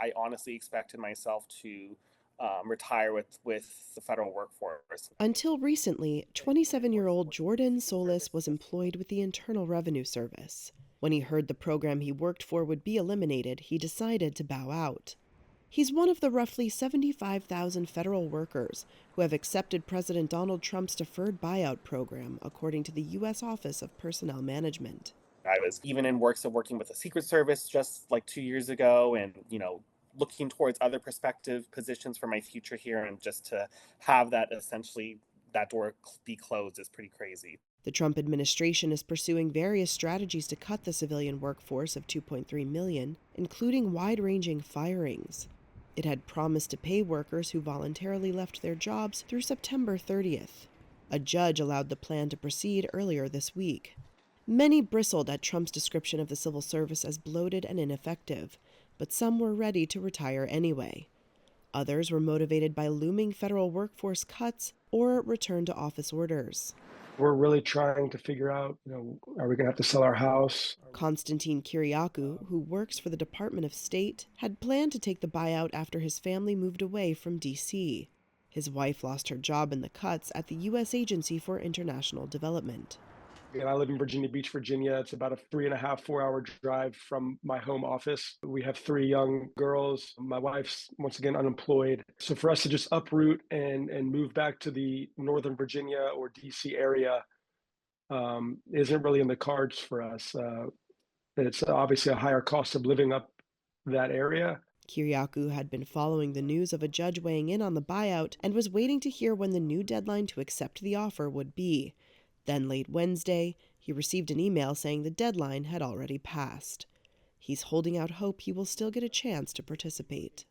I honestly expected myself to retire with the federal workforce. Until recently, 27-year-old Jordan Solis was employed with the Internal Revenue Service. When he heard the program he worked for would be eliminated, he decided to bow out. He's one of the roughly 75,000 federal workers who have accepted President Donald Trump's deferred buyout program, according to the U.S. Office of Personnel Management. I was even in works of working with the Secret Service just like 2 years ago, and looking towards other prospective positions for my future here, and just to have that essentially that door be closed is pretty crazy. The Trump administration is pursuing various strategies to cut the civilian workforce of 2.3 million, including wide-ranging firings. It had promised to pay workers who voluntarily left their jobs through September 30th. A judge allowed the plan to proceed earlier this week. Many bristled at Trump's description of the civil service as bloated and ineffective, but some were ready to retire anyway. Others were motivated by looming federal workforce cuts or return to office orders. We're really trying to figure out, are we going to have to sell our house? Konstantin Kyriakou, who works for the Department of State, had planned to take the buyout after his family moved away from D.C. His wife lost her job in the cuts at the U.S. Agency for International Development. And I live in Virginia Beach, Virginia. It's about a 3.5, 4 hour drive from my home office. We have 3 young girls. My wife's once again unemployed. So for us to just uproot and move back to the Northern Virginia or DC area isn't really in the cards for us. It's obviously a higher cost of living up that area. Kyriakou had been following the news of a judge weighing in on the buyout and was waiting to hear when the new deadline to accept the offer would be. Then late Wednesday, he received an email saying the deadline had already passed. He's holding out hope he will still get a chance to participate.